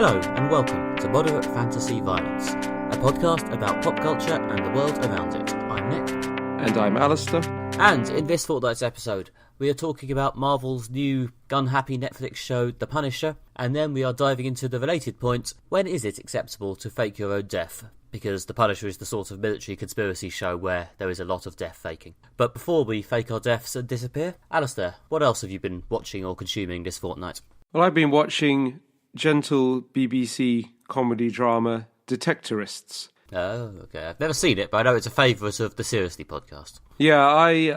Hello and welcome to Moderate Fantasy Violence, a podcast about pop culture and the world around it. I'm Nick. And I'm Alistair. And in this fortnight's episode, we are talking about Marvel's new gun-happy Netflix show, The Punisher, and then we are diving into the related point, when is it acceptable to fake your own death? Because The Punisher is the sort of military conspiracy show where there is a lot of death faking. But before we fake our deaths and disappear, Alistair, what else have you been watching or consuming this fortnight? Well, I've been watching gentle BBC comedy drama Detectorists. Oh, okay. I've never seen it, but I know it's a favourite of the Seriously podcast. Yeah, I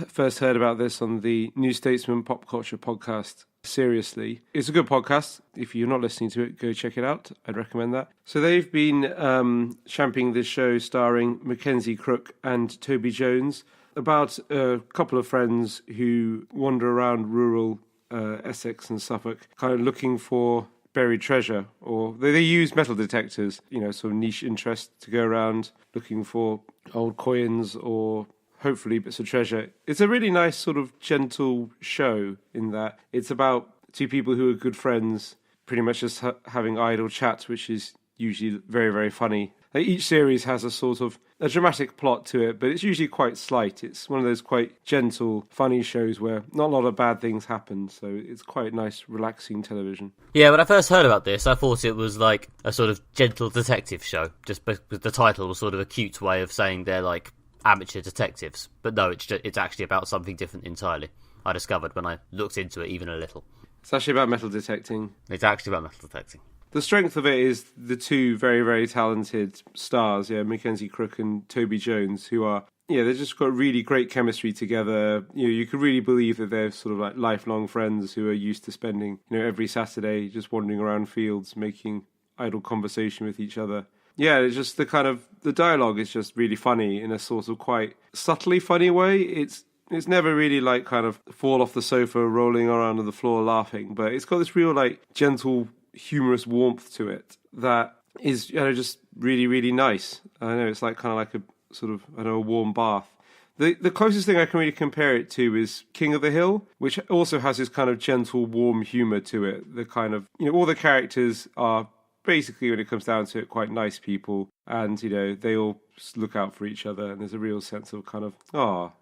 first heard about this on the New Statesman Pop Culture podcast, Seriously. It's a good podcast. If you're not listening to it, go check it out. I'd recommend that. So they've been championing this show starring Mackenzie Crook and Toby Jones about a couple of friends who wander around rural Essex and Suffolk, kind of looking for buried treasure, or they use metal detectors, sort of niche interest, to go around looking for old coins or hopefully bits of treasure. It's a really nice sort of gentle show in that it's about two people who are good friends, pretty much just having idle chat, which is usually very, very funny. Each series has a sort of a dramatic plot to it, but it's usually quite slight. It's one of those quite gentle, funny shows where not a lot of bad things happen, so it's quite nice, relaxing television. Yeah, when I first heard about this, I thought it was like a sort of gentle detective show, just because the title was sort of a cute way of saying they're like amateur detectives. But no, it's actually about something different entirely. I discovered when I looked into it even a little. It's actually about metal detecting. It's actually about metal detecting. The strength of it is the two very, very talented stars, Mackenzie Crook and Toby Jones, who are, they've just got really great chemistry together. You could really believe that they're sort of like lifelong friends who are used to spending, every Saturday just wandering around fields, making idle conversation with each other. Yeah, it's just the dialogue is just really funny in a sort of quite subtly funny way. It's never really like kind of fall off the sofa, rolling around on the floor laughing, but it's got this real like gentle, humorous warmth to it that is just really, really nice. I know it's like kind of like a sort of a warm bath. The closest thing I can really compare it to is King of the Hill, which also has this kind of gentle, warm humour to it. The kind of all the characters are basically, when it comes down to it, quite nice people, and they all look out for each other, and there's a real sense of kind of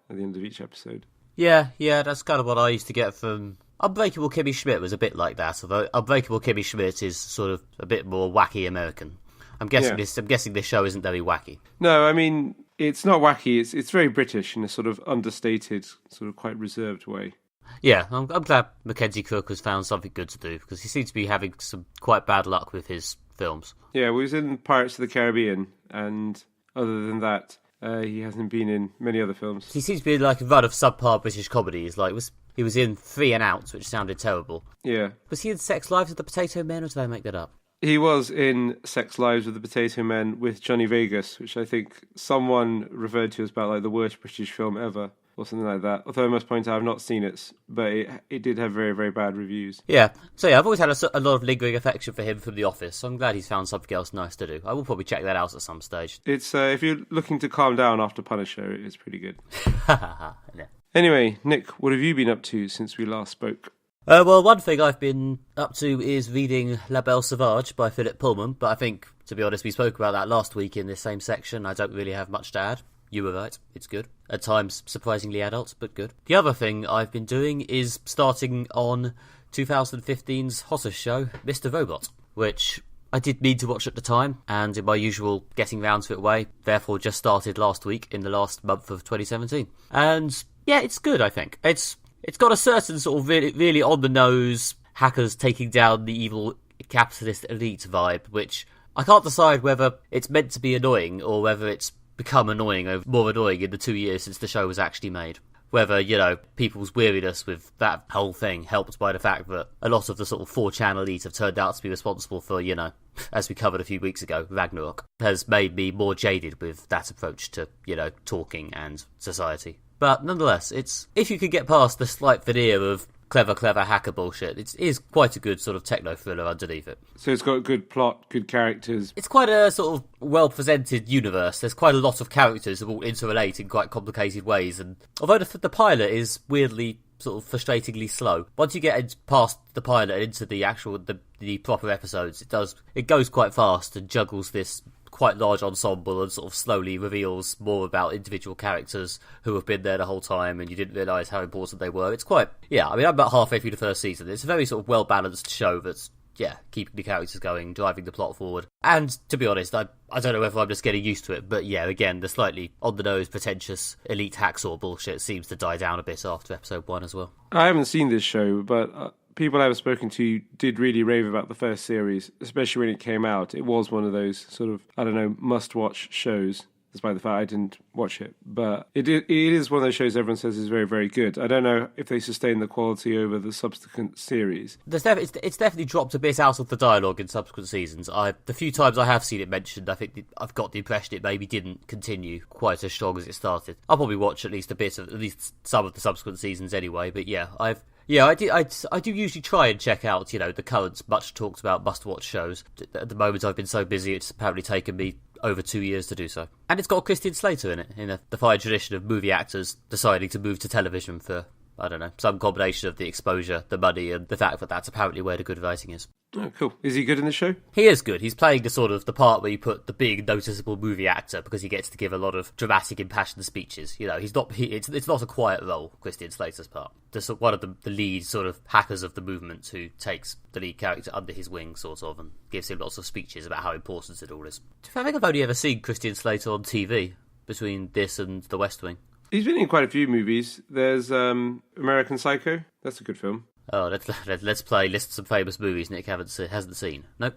at the end of each episode. Yeah, that's kind of what I used to get from Unbreakable Kimmy Schmidt. Was a bit like that, although Unbreakable Kimmy Schmidt is sort of a bit more wacky American. I'm guessing this show isn't very wacky. No, I mean it's not wacky. It's very British in a sort of understated, sort of quite reserved way. Yeah, I'm glad Mackenzie Crook has found something good to do, because he seems to be having some quite bad luck with his films. Yeah, well, he was in Pirates of the Caribbean, and other than that, he hasn't been in many other films. He seems to be like a run of subpar British comedies. He was in Three and Out, which sounded terrible. Yeah. Was he in Sex Lives of the Potato Men, or did I make that up? He was in Sex Lives of the Potato Men with Johnny Vegas, which I think someone referred to as about like the worst British film ever, or something like that. Although I must point out I've not seen it, but it did have very, very bad reviews. Yeah. So yeah, I've always had a lot of lingering affection for him from The Office, so I'm glad he's found something else nice to do. I will probably check that out at some stage. It's if you're looking to calm down after Punisher, it's pretty good. Yeah. Anyway, Nick, what have you been up to since we last spoke? Well, one thing I've been up to is reading La Belle Sauvage by Philip Pullman, but I think, to be honest, we spoke about that last week in this same section. I don't really have much to add. You were right, it's good. At times, surprisingly adult, but good. The other thing I've been doing is starting on 2015's hottest show, Mr. Robot, which I did need to watch at the time, and in my usual getting round to it way, therefore just started last week in the last month of 2017. And yeah, it's good, I think. It's got a certain sort of really, really on-the-nose hackers taking down the evil capitalist elite vibe, which I can't decide whether it's meant to be annoying or whether it's become more annoying in the 2 years since the show was actually made. Whether, people's weariness with that whole thing helped by the fact that a lot of the sort of 4chan elite have turned out to be responsible for, as we covered a few weeks ago, Ragnarok, has made me more jaded with that approach to, talking and society. But nonetheless, if you could get past the slight veneer of clever hacker bullshit, it is quite a good sort of techno thriller underneath it. So it's got a good plot, good characters. It's quite a sort of well-presented universe. There's quite a lot of characters that all interrelate in quite complicated ways, and although the pilot is weirdly sort of frustratingly slow. Once you get past the pilot and into the actual the proper episodes, it goes quite fast and juggles this quite large ensemble and sort of slowly reveals more about individual characters who have been there the whole time and you didn't realise how important they were. It's quite, I'm about halfway through the first season. It's a very sort of well-balanced show that's, keeping the characters going, driving the plot forward. And, to be honest, I don't know whether I'm just getting used to it, but again, the slightly on-the-nose, pretentious, elite hacksaw bullshit seems to die down a bit after episode 1 as well. I haven't seen this show, but people I've spoken to did really rave about the first series, especially when it came out. It was one of those sort of, must-watch shows, despite the fact I didn't watch it. But it is one of those shows everyone says is very, very good. I don't know if they sustain the quality over the subsequent series. It's definitely dropped a bit out of the dialogue in subsequent seasons. The few times I have seen it mentioned, I think I've got the impression it maybe didn't continue quite as strong as it started. I'll probably watch at least some of the subsequent seasons anyway, but I do usually try and check out, the current, much talked about must-watch shows. At the moment, I've been so busy, it's apparently taken me over 2 years to do so. And it's got Christian Slater in it, in the fine tradition of movie actors deciding to move to television for, some combination of the exposure, the money, and the fact that that's apparently where the good writing is. Oh, cool. Is he good in the show? He is good. He's playing the part where you put the big, noticeable movie actor because he gets to give a lot of dramatic, impassioned speeches. It's not a quiet role, Christian Slater's part. Just one of the lead sort of hackers of the movement who takes the lead character under his wing, sort of, and gives him lots of speeches about how important it all is. I think I've only ever seen Christian Slater on TV between this and The West Wing. He's been in quite a few movies. There's American Psycho. That's a good film. Oh, let's play lists of famous movies Nick hasn't seen. Nope.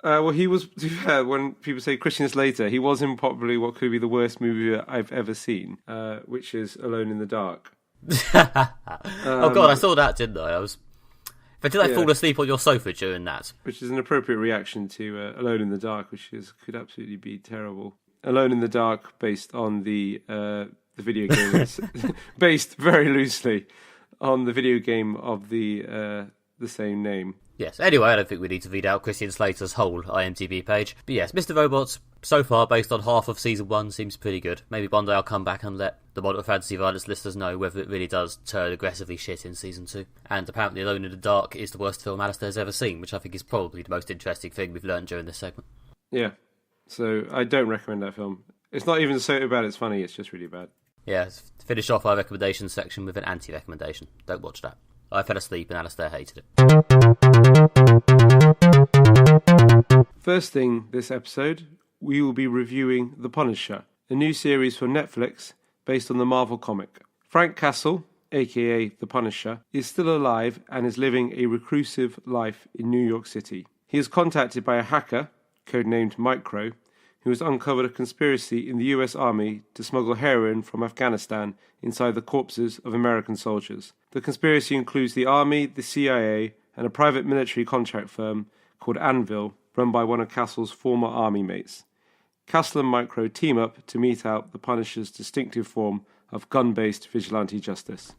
Well, he was, to be fair, when people say Christian Slater, he was in probably what could be the worst movie I've ever seen, which is Alone in the Dark. Oh God, I saw that, didn't I? Did I fall asleep on your sofa during that? Which is an appropriate reaction to Alone in the Dark, which could absolutely be terrible. Alone in the Dark, based on the video game, based very loosely on the video game of the same name. Yes, anyway, I don't think we need to read out Christian Slater's whole IMDb page. But yes, Mr. Robot, so far, based on half of Season 1, seems pretty good. Maybe one day I'll come back and let the Modern Fantasy Violence listeners know whether it really does turn aggressively shit in Season 2. And apparently Alone in the Dark is the worst film Alistair's ever seen, which I think is probably the most interesting thing we've learned during this segment. Yeah, so I don't recommend that film. It's not even so bad it's funny, it's just really bad. Yeah, to finish off our recommendations section with an anti-recommendation. Don't watch that. I fell asleep and Alistair hated it. First thing this episode, we will be reviewing The Punisher, a new series for Netflix based on the Marvel comic. Frank Castle, aka The Punisher, is still alive and is living a reclusive life in New York City. He is contacted by a hacker, codenamed Micro, who has uncovered a conspiracy in the US Army to smuggle heroin from Afghanistan inside the corpses of American soldiers. The conspiracy includes the Army, the CIA, and a private military contract firm called Anvil, run by one of Castle's former army mates. Castle and Micro team up to mete out the Punisher's distinctive form of gun-based vigilante justice.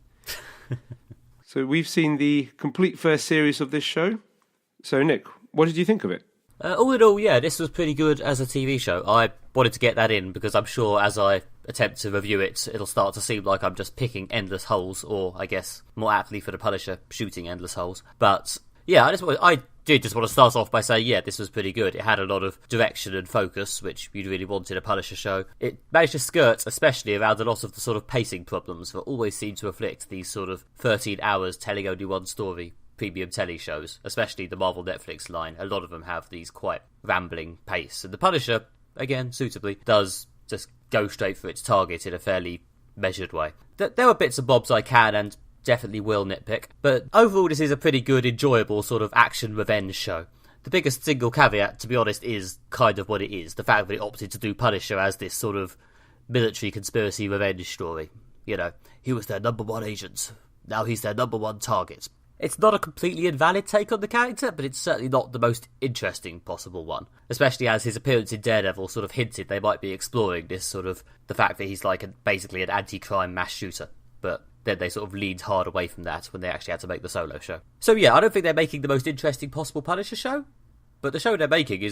So we've seen the complete first series of this show. So Nick, what did you think of it? All in all, this was pretty good as a TV show. I wanted to get that in because I'm sure as I attempt to review it, it'll start to seem like I'm just picking endless holes, or I guess more aptly for the Punisher, shooting endless holes. But I did just want to start off by saying, this was pretty good. It had a lot of direction and focus, which you'd really want in a Punisher show. It managed to skirt, especially around a lot of the sort of pacing problems that always seem to afflict these sort of 13 hours telling only one story premium telly shows, especially the Marvel Netflix line. A lot of them have these quite rambling pace. And the Punisher, again, suitably, does just go straight for its target in a fairly measured way. There were bits and bobs I can and definitely will nitpick, but overall this is a pretty good, enjoyable sort of action revenge show. The biggest single caveat, to be honest, is kind of what it is. The fact that it opted to do Punisher as this sort of military conspiracy revenge story. He was their number one agent. Now he's their number one target. It's not a completely invalid take on the character, but it's certainly not the most interesting possible one. Especially as his appearance in Daredevil sort of hinted they might be exploring this sort of, the fact that he's like basically an anti-crime mass shooter. But then they sort of leaned hard away from that when they actually had to make the solo show. So I don't think they're making the most interesting possible Punisher show, but the show they're making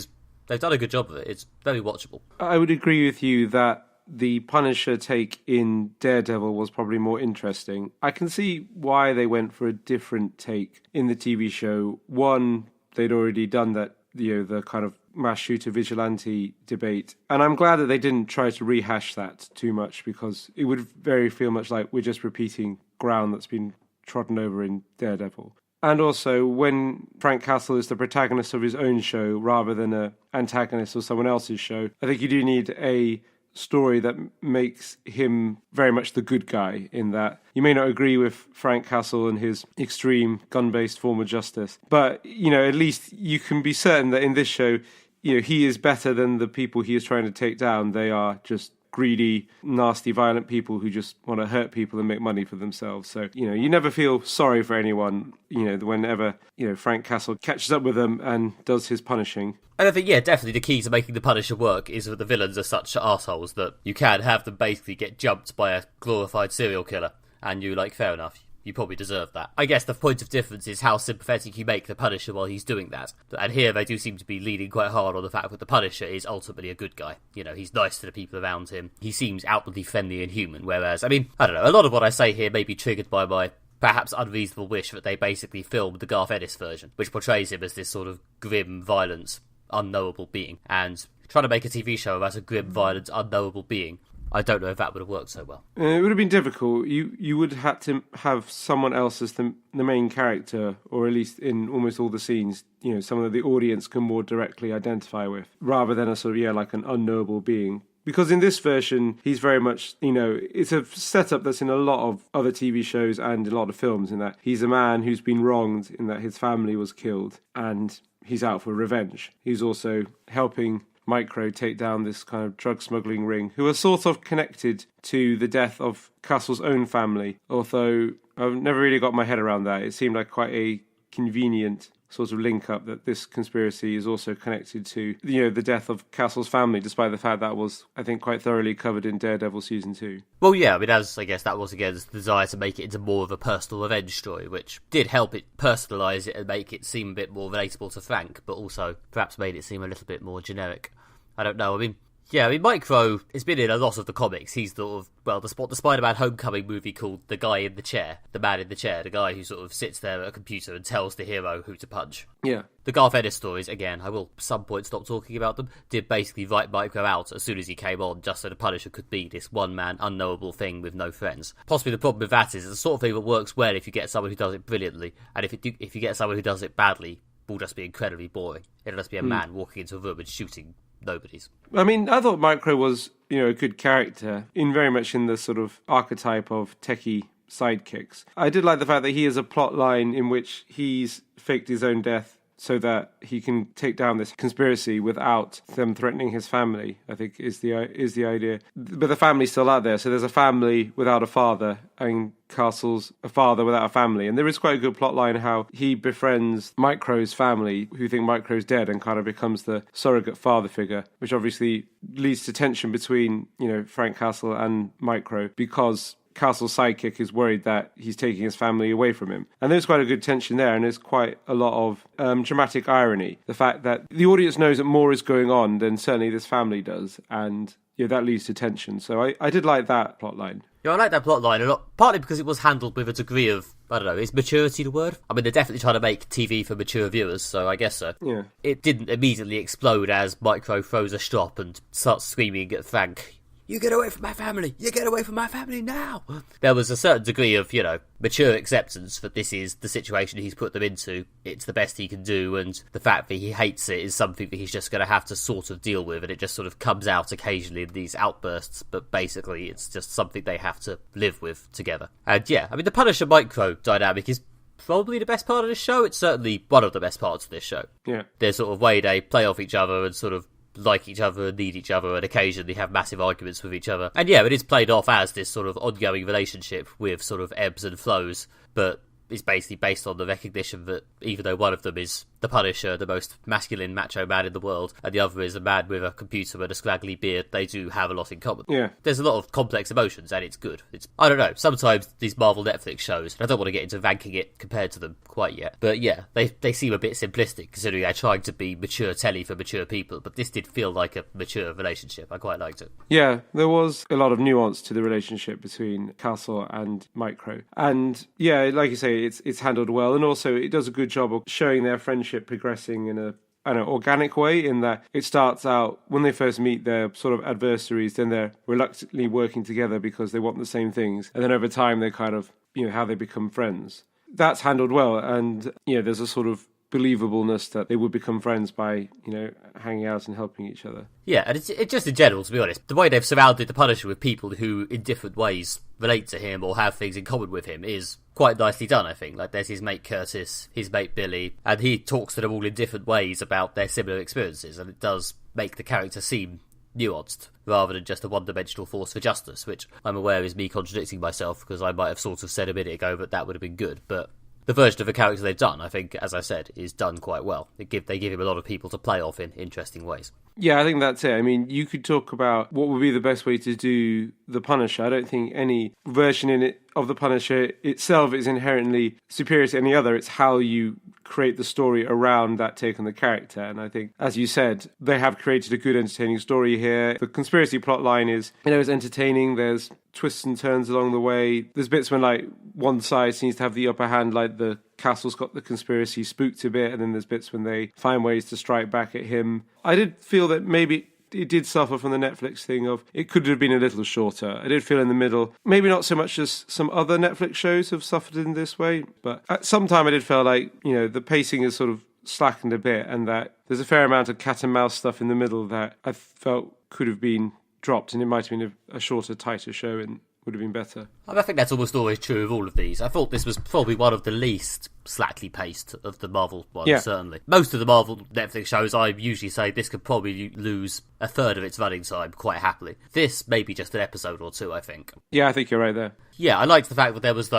they've done a good job of it. It's very watchable. I would agree with you that the Punisher take in Daredevil was probably more interesting. I can see why they went for a different take in the TV show. One, they'd already done that, the kind of mass shooter vigilante debate. And I'm glad that they didn't try to rehash that too much, because it would very feel much like we're just repeating ground that's been trodden over in Daredevil. And also, when Frank Castle is the protagonist of his own show rather than an antagonist of someone else's show, I think you do need a story that makes him very much the good guy, in that you may not agree with Frank Castle and his extreme gun-based form of justice, but, at least you can be certain that in this show, he is better than the people he is trying to take down. They are just greedy, nasty, violent people who just want to hurt people and make money for themselves. So, you never feel sorry for anyone, whenever, Frank Castle catches up with them and does his punishing. And I think, definitely the key to making the Punisher work is that the villains are such assholes that you can have them basically get jumped by a glorified serial killer, and you're like, fair enough. You probably deserve that. I guess the point of difference is how sympathetic you make the Punisher while he's doing that. And here they do seem to be leaning quite hard on the fact that the Punisher is ultimately a good guy. He's nice to the people around him. He seems outwardly friendly and human, whereas, I don't know, a lot of what I say here may be triggered by my perhaps unreasonable wish that they basically filmed the Garth Ennis version, which portrays him as this sort of grim, violent, unknowable being. And trying to make a TV show about a grim, violent, unknowable being, I don't know if that would have worked so well. It would have been difficult. You would have to have someone else as the main character, or at least in almost all the scenes, someone that the audience can more directly identify with, rather than a sort of, like an unknowable being. Because in this version, he's very much, it's a setup that's in a lot of other TV shows and a lot of films, in that he's a man who's been wronged, in that his family was killed, and he's out for revenge. He's also helping Micro take down this kind of drug smuggling ring, who are sort of connected to the death of Castle's own family, although I've never really got my head around that. It seemed like quite a convenient sort of link up that this conspiracy is also connected to, the death of Castle's family, despite the fact that was, I think, quite thoroughly covered in Daredevil Season 2. Well, yeah, I guess that was, again, the desire to make it into more of a personal revenge story, which did help it personalise it and make it seem a bit more relatable to Frank, but also perhaps made it seem a little bit more generic. I don't know, Micro has been in a lot of the comics. He's sort of, the Spider-Man Homecoming movie called The Guy in the Chair, the man in the chair, the guy who sort of sits there at a computer and tells the hero who to punch. Yeah. The Garth Ennis stories, again, I will at some point stop talking about them, did basically write Micro out as soon as he came on, just so the Punisher could be this one-man, unknowable thing with no friends. Possibly the problem with that is it's the sort of thing that works well if you get someone who does it brilliantly, and if you get someone who does it badly, it will just be incredibly boring. It'll just be a man walking into a room and shooting nobodies. I thought Micro was, a good character, very much in the sort of archetype of techie sidekicks. I did like the fact that he has a plot line in which he's faked his own death so that he can take down this conspiracy without them threatening his family, I think is the idea. But the family's still out there, so there's a family without a father, and Castle's a father without a family. And there is quite a good plot line how he befriends Micro's family, who think Micro's dead, and kind of becomes the surrogate father figure, which obviously leads to tension between, Frank Castle and Micro, because Castle's sidekick is worried that he's taking his family away from him. And there's quite a good tension there, and there's quite a lot of dramatic irony. The fact that the audience knows that more is going on than certainly this family does, and that leads to tension. So I did like that plot line. Yeah, I like that plot line a lot, partly because it was handled with a degree of, is maturity the word? They're definitely trying to make TV for mature viewers, so I guess so. Yeah. It didn't immediately explode as Micro throws a strop and starts screaming at Frank, "You get away from my family! You get away from my family now!" There was a certain degree of, mature acceptance that this is the situation he's put them into. It's the best he can do, and the fact that he hates it is something that he's just going to have to sort of deal with, and it just sort of comes out occasionally in these outbursts, but basically it's just something they have to live with together. And the Punisher Micro dynamic is probably the best part of this show. It's certainly one of the best parts of this show. Yeah. There's sort of way they play off each other and sort of like each other and need each other and occasionally have massive arguments with each other. And it is played off as this sort of ongoing relationship with sort of ebbs and flows, but is basically based on the recognition that even though one of them is the Punisher, the most masculine macho man in the world, and the other is a man with a computer and a scraggly beard, they do have a lot in common. Yeah. There's a lot of complex emotions, and it's good. I don't know, sometimes these Marvel Netflix shows, and I don't want to get into ranking it compared to them quite yet, but yeah, they seem a bit simplistic, considering they're trying to be mature telly for mature people, but this did feel like a mature relationship. I quite liked it. Yeah, there was a lot of nuance to the relationship between Castle and Micro. And yeah, like you say, it's handled well, and also it does a good job of showing their friendship progressing in a organic way, in that it starts out when they first meet, they're sort of adversaries, then they're reluctantly working together because they want the same things, and then over time they kind of, how they become friends. That's handled well, and there's a sort of believableness that they would become friends by, hanging out and helping each other. Yeah, and it's just in general, to be honest, the way they've surrounded the Punisher with people who, in different ways, relate to him or have things in common with him is quite nicely done, I think. Like, there's his mate Curtis, his mate Billy, and he talks to them all in different ways about their similar experiences, and it does make the character seem nuanced, rather than just a one-dimensional force for justice, which I'm aware is me contradicting myself, because I might have sort of said a minute ago that would have been good, but the version of the character they've done, I think, as I said, is done quite well. They give him a lot of people to play off in interesting ways. Yeah, I think that's it. I mean, you could talk about what would be the best way to do the Punisher. I don't think any version in it of the Punisher itself is inherently superior to any other. It's how you create the story around that take on the character. And I think, as you said, they have created a good, entertaining story here. The conspiracy plot line is, is entertaining. There's twists and turns along the way. There's bits when, like, one side seems to have the upper hand, like the Castle's got the conspiracy spooked a bit, and then there's bits when they find ways to strike back at him. I did feel that maybe it did suffer from the Netflix thing of it could have been a little shorter. I did feel in the middle, maybe not so much as some other Netflix shows have suffered in this way, but at some time I did feel like, the pacing is sort of slackened a bit, and that there's a fair amount of cat and mouse stuff in the middle that I felt could have been dropped, and it might have been a shorter, tighter show and would have been better. I think that's almost always true of all of these. I thought this was probably one of the least slackly paced of the Marvel ones, certainly. Most of the Marvel Netflix shows, I usually say this could probably lose a third of its running time quite happily. This may be just an episode or two, I think. Yeah, I think you're right there. Yeah, I liked the fact that there was,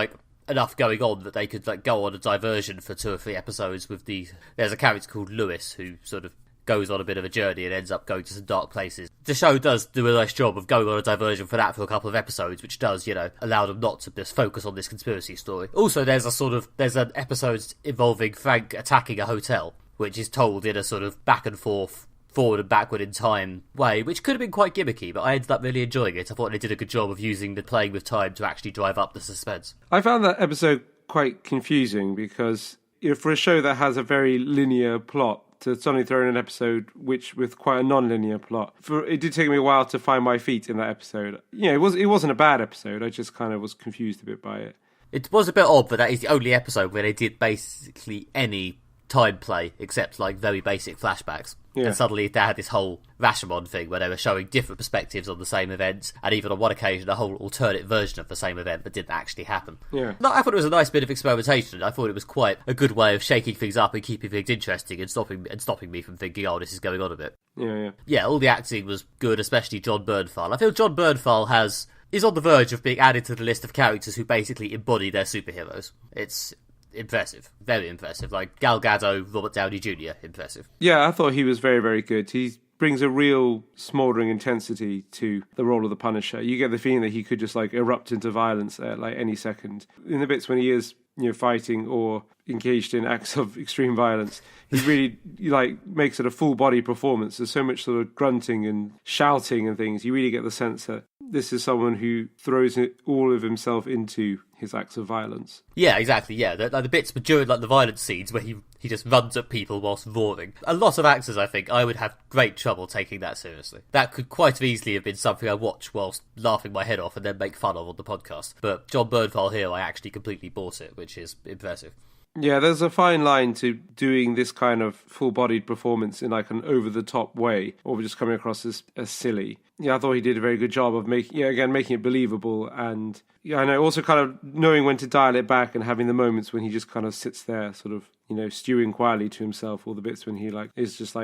enough going on that they could, go on a diversion for 2 or 3 episodes with there's a character called Lewis who sort of goes on a bit of a journey and ends up going to some dark places. The show does do a nice job of going on a diversion for that for a couple of episodes, which does, allow them not to just focus on this conspiracy story. Also, there's an episode involving Frank attacking a hotel, which is told in a sort of back and forth, forward and backward in time way, which could have been quite gimmicky, but I ended up really enjoying it. I thought they did a good job of using the playing with time to actually drive up the suspense. I found that episode quite confusing because, for a show that has a very linear plot, to suddenly throw in an episode with quite a non-linear plot. It did take me a while to find my feet in that episode. It wasn't a bad episode. I just kind of was confused a bit by it. It was a bit odd, but that is the only episode where they did basically any time play except very basic flashbacks. Yeah. And suddenly they had this whole Rashomon thing where they were showing different perspectives on the same event, and even on one occasion a whole alternate version of the same event that didn't actually happen. Yeah. No, I thought it was a nice bit of experimentation. I thought it was quite a good way of shaking things up and keeping things interesting and stopping me from thinking, oh, this is going on a bit. Yeah. Yeah, all the acting was good, especially John Bernthal. I feel John Bernthal is on the verge of being added to the list of characters who basically embody their superheroes. It's impressive, very impressive. Like Gal Gadot, Robert Downey Jr., impressive. Yeah, I thought he was very, very good. He brings a real smouldering intensity to the role of the Punisher. You get the feeling that he could just erupt into violence at any second. In the bits when he is fighting or engaged in acts of extreme violence, he really makes it a full body performance. There's so much sort of grunting and shouting and things. You really get the sense that this is someone who throws all of himself into his acts of violence. Yeah, exactly, yeah. The bits during the violence scenes where he just runs at people whilst roaring. A lot of actors, I think, I would have great trouble taking that seriously. That could quite easily have been something I watch whilst laughing my head off and then make fun of on the podcast. But John Bernthal here, I actually completely bought it, which is impressive. Yeah, there's a fine line to doing this kind of full-bodied performance in an over-the-top way, or just coming across as silly. Yeah, I thought he did a very good job of making it believable, and I know also kind of knowing when to dial it back and having the moments when he just kind of sits there, sort of stewing quietly to himself, or the bits when he is just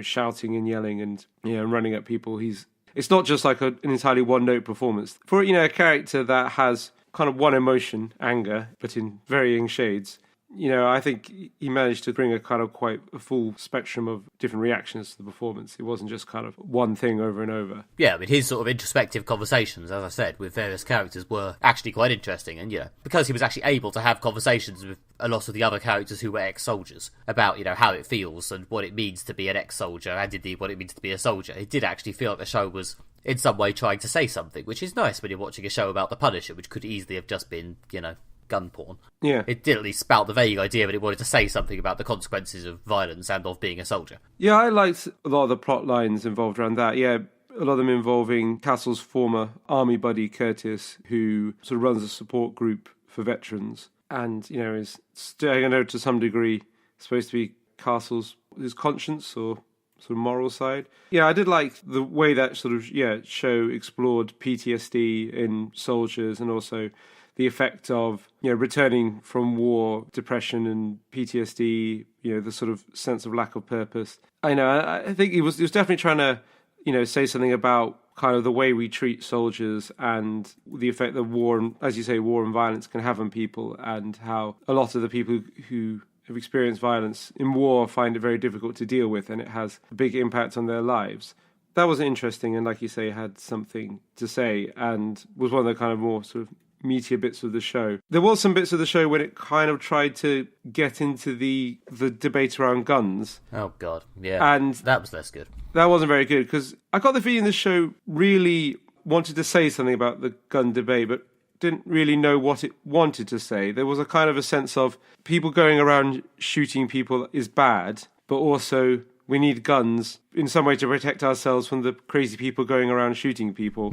shouting and yelling and running at people. It's not just an entirely one-note performance for a character that has kind of one emotion, anger, but in varying shades. I think he managed to bring a kind of quite a full spectrum of different reactions to the performance. It wasn't just kind of one thing over and over. Yeah, I mean, his sort of introspective conversations, as I said, with various characters were actually quite interesting. And, because he was actually able to have conversations with a lot of the other characters who were ex-soldiers about, how it feels and what it means to be an ex-soldier and indeed what it means to be a soldier, it did actually feel like the show was in some way trying to say something, which is nice when you're watching a show about the Punisher, which could easily have just been, gun porn. Yeah. It did at least spout the vague idea that it wanted to say something about the consequences of violence and of being a soldier. Yeah, I liked a lot of the plot lines involved around that. Yeah, a lot of them involving Castle's former army buddy Curtis, who sort of runs a support group for veterans and, is, to some degree, supposed to be Castle's his conscience or sort of moral side. Yeah, I did like the way that sort of, show explored PTSD in soldiers and also the effect of, returning from war, depression and PTSD, the sort of sense of lack of purpose. I think he was definitely trying to, say something about kind of the way we treat soldiers and the effect that war and, as you say, war and violence can have on people, and how a lot of the people who have experienced violence in war find it very difficult to deal with, and it has a big impact on their lives. That was interesting, and like you say, had something to say, and was one of the kind of more sort of meatier bits of the show. There was some bits of the show when it kind of tried to get into the debate around guns. Oh, God, yeah. And that was less good. That wasn't very good, because I got the feeling the show really wanted to say something about the gun debate, but didn't really know what it wanted to say. There was a kind of a sense of people going around shooting people is bad, but also we need guns in some way to protect ourselves from the crazy people going around shooting people.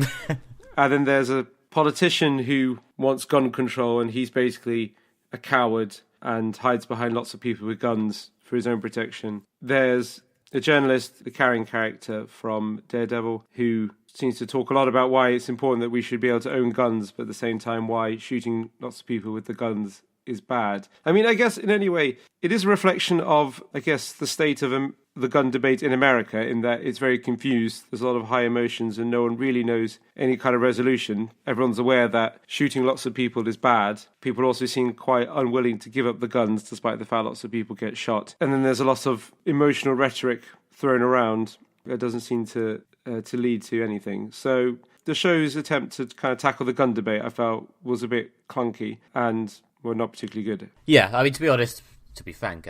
And then there's a politician who wants gun control, and he's basically a coward and hides behind lots of people with guns for his own protection. There's a journalist, the carrying character from Daredevil, who seems to talk a lot about why it's important that we should be able to own guns, but at the same time why shooting lots of people with the guns is bad. I mean, I guess in any way, it is a reflection of, the state of the gun debate in America, in that it's very confused. There's a lot of high emotions and no one really knows any kind of resolution. Everyone's aware that shooting lots of people is bad. People also seem quite unwilling to give up the guns, despite the fact lots of people get shot. And then there's a lot of emotional rhetoric thrown around that doesn't seem to lead to anything. So the show's attempt to kind of tackle the gun debate, I felt, was a bit clunky and were not particularly good. Yeah, I mean, to be honest, to be frank,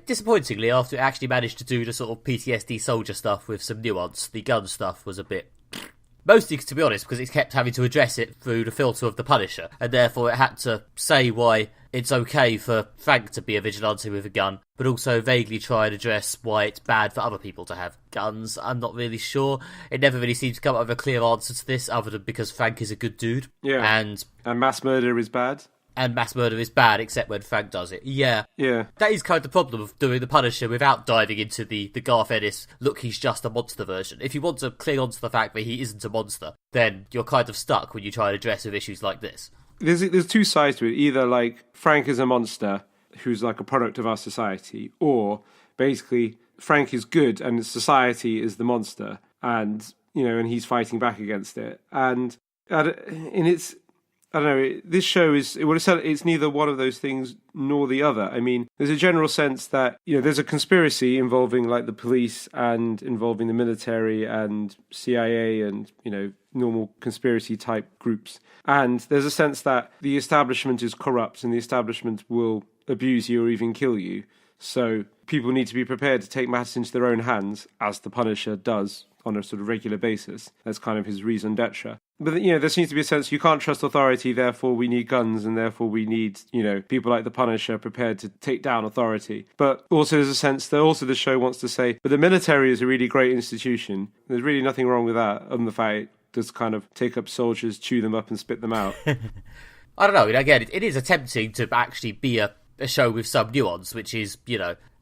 disappointingly, after it actually managed to do the sort of PTSD soldier stuff with some nuance, the gun stuff was a bit... Mostly, to be honest, because it kept having to address it through the filter of the Punisher, and therefore it had to say why it's okay for Frank to be a vigilante with a gun, but also vaguely try and address why it's bad for other people to have guns. I'm not really sure. It never really seems to come up with a clear answer to this, other than because Frank is a good dude. Yeah. And mass murder is bad. And mass murder is bad, except when Frank does it. Yeah. That is kind of the problem of doing the Punisher without diving into the Garth Ennis, look, he's just a monster version. If you want to cling on to the fact that he isn't a monster, then you're kind of stuck when you try and address with issues like this. There's two sides to it. Either, Frank is a monster who's a product of our society, or basically Frank is good and society is the monster, and, and he's fighting back against it. And it's... I don't know, this show it's neither one of those things nor the other. I mean, there's a general sense that, there's a conspiracy involving, the police and involving the military and CIA and, normal conspiracy-type groups. And there's a sense that the establishment is corrupt and the establishment will abuse you or even kill you. So people need to be prepared to take matters into their own hands, as the Punisher does on a sort of regular basis. That's kind of his raison d'etre. But, there seems to be a sense you can't trust authority, therefore we need guns, and therefore we need, people like the Punisher prepared to take down authority. But also there's a sense that also the show wants to say, but the military is a really great institution. There's really nothing wrong with that, other than the fact it does kind of take up soldiers, chew them up and spit them out. I don't know, again, it is attempting to actually be a show with some nuance, which is,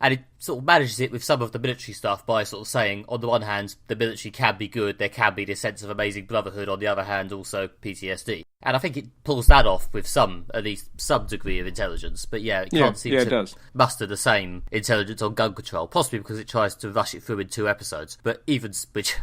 and it sort of manages it with some of the military stuff by sort of saying, on the one hand, the military can be good, there can be this sense of amazing brotherhood, on the other hand, also PTSD. And I think it pulls that off with at least some degree of intelligence. But it can't seem to muster the same intelligence on gun control, possibly because it tries to rush it through in 2 episodes. But even, which,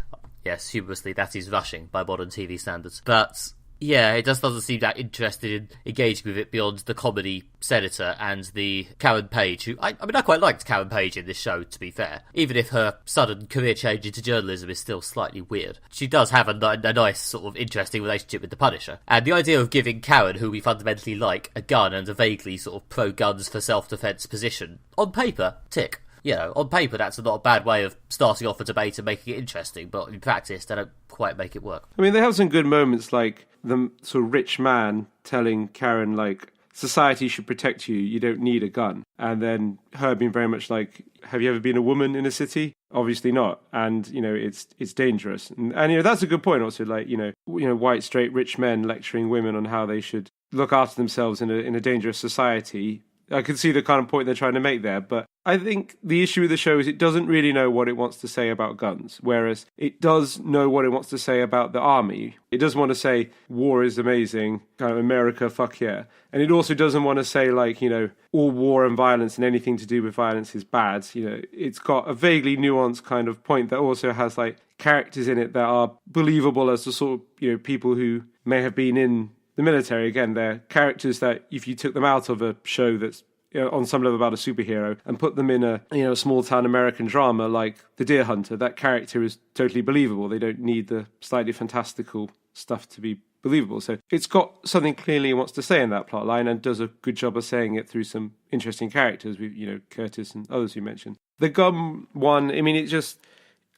yes, humorously, that is rushing by modern TV standards. But Yeah, it just doesn't seem that interested in engaging with it beyond the comedy senator and the Karen Page, who, I mean, I quite liked Karen Page in this show, to be fair. Even if her sudden career change into journalism is still slightly weird. She does have a nice, sort of interesting relationship with the Punisher. And the idea of giving Karen, who we fundamentally like, a gun and a vaguely sort of pro-guns for self-defense position, on paper, tick. You know, on paper, that's not a bad way of starting off a debate and making it interesting, but in practice, they don't quite make it work. I mean, they have some good moments, like the sort of rich man telling Karen, like, society should protect you, you don't need a gun. And then her being very much like, have you ever been a woman in a city? Obviously not. And, you know, it's dangerous. And you know, that's a good point also, like, you know, white, straight, rich men lecturing women on how they should look after themselves in a dangerous society. I can see the kind of point they're trying to make there, but I think the issue with the show is it doesn't really know what it wants to say about guns, whereas it does know what it wants to say about the army. It doesn't want to say war is amazing, kind of America, fuck yeah. And it also doesn't want to say, like, you know, all war and violence and anything to do with violence is bad. You know, it's got a vaguely nuanced kind of point that also has, like, characters in it that are believable as the sort of, you know, people who may have been in the military. Again, they're characters that if you took them out of a show that's, you know, on some level about a superhero and put them in a, you know, small town American drama like The Deer Hunter, that character is totally believable. They don't need the slightly fantastical stuff to be believable. So it's got something clearly it wants to say in that plot line and does a good job of saying it through some interesting characters, with, you know, Curtis and others you mentioned. The Gum one, I mean, it just,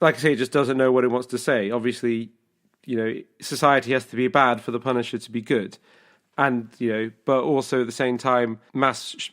like I say, it just doesn't know what it wants to say. Obviously, you know, society has to be bad for the Punisher to be good. And, you know, but also at the same time, mass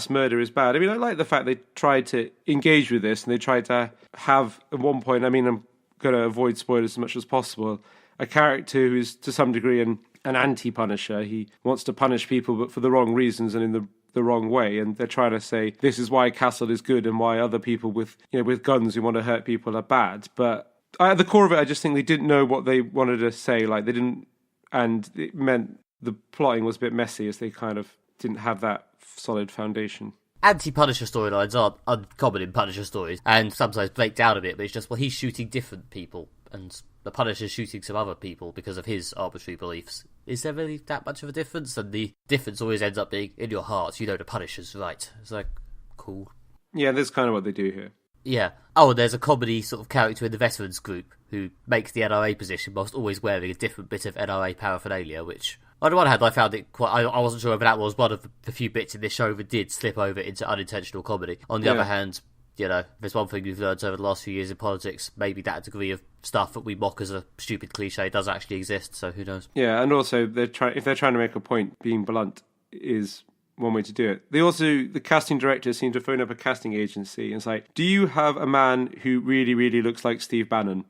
murder is bad. I mean, I like the fact they tried to engage with this and they tried to have, at one point, I mean, I'm going to avoid spoilers as much as possible, a character who's to some degree an anti-Punisher. He wants to punish people, but for the wrong reasons and in the wrong way. And they're trying to say, this is why Castle is good and why other people with, you know, with guns who want to hurt people are bad. But at the core of it, I just think they didn't know what they wanted to say. Like, they didn't, and it meant the plotting was a bit messy as they kind of didn't have that solid foundation. Anti-Punisher storylines are uncommon in Punisher stories and sometimes break down a bit, but it's just, well, he's shooting different people and the Punisher's shooting some other people because of his arbitrary beliefs. Is there really that much of a difference? And the difference always ends up being, in your heart, you know the Punisher's right. It's like, cool. Yeah, that's kind of what they do here. Yeah. Oh, and there's a comedy sort of character in the veterans group who makes the NRA position whilst always wearing a different bit of NRA paraphernalia, which, on the one hand, I found it quite... I wasn't sure if that was one of the few bits in this show that did slip over into unintentional comedy. On the other hand, you know, there's one thing we've learned over the last few years in politics, maybe that degree of stuff that we mock as a stupid cliche does actually exist, so who knows. Yeah, and also, if they're trying to make a point, being blunt is one way to do it. The casting director seemed to phone up a casting agency and it's like, do you have a man who really, really looks like Steve Bannon?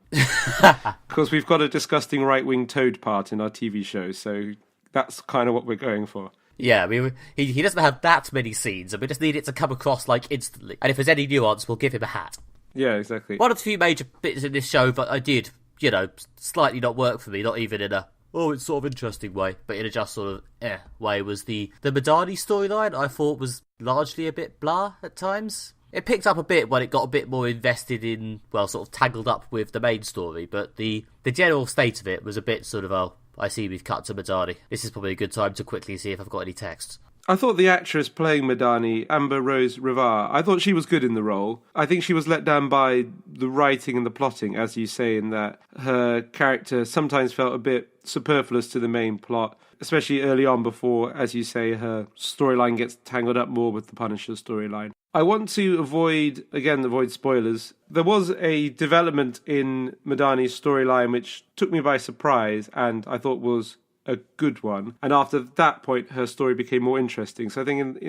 Because we've got a disgusting right-wing Toad part in our TV show, so that's kind of what we're going for. Yeah, I mean, he doesn't have that many scenes, and we just need it to come across, like, instantly. And if there's any nuance, we'll give him a hat. Yeah, exactly. One of the few major bits in this show that I did, you know, slightly not work for me, not even in a, oh, it's sort of interesting way, but in a just sort of, way, was the Madani storyline. I thought was largely a bit blah at times. It picked up a bit when it got a bit more invested in, well, sort of tangled up with the main story, but the general state of it was a bit sort of, oh, I see we've cut to Madani. This is probably a good time to quickly see if I've got any texts. I thought the actress playing Madani, Amber Rose Rivar, I thought she was good in the role. I think she was let down by the writing and the plotting, as you say, in that her character sometimes felt a bit superfluous to the main plot, especially early on before, as you say, her storyline gets tangled up more with the Punisher storyline. I want to avoid spoilers. There was a development in Madani's storyline which took me by surprise and I thought was a good one. And after that point, her story became more interesting. So I think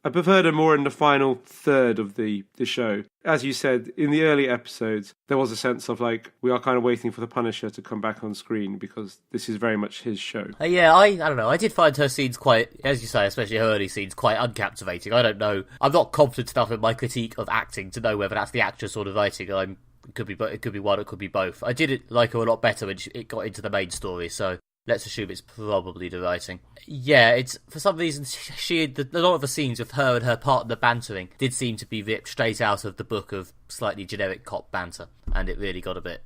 I preferred her more in the final third of the show. As you said, in the early episodes, there was a sense of like, we are kind of waiting for the Punisher to come back on screen because this is very much his show. Yeah, I don't know. I did find her scenes quite, as you say, especially her early scenes, quite uncaptivating. I don't know. I'm not confident enough in my critique of acting to know whether that's the actress or the writing. It could be one, it could be both. I did like her a lot better when it got into the main story, so let's assume it's probably the writing. Yeah, it's for some reason a lot of the scenes with her and her partner bantering did seem to be ripped straight out of the book of slightly generic cop banter, and it really got a bit.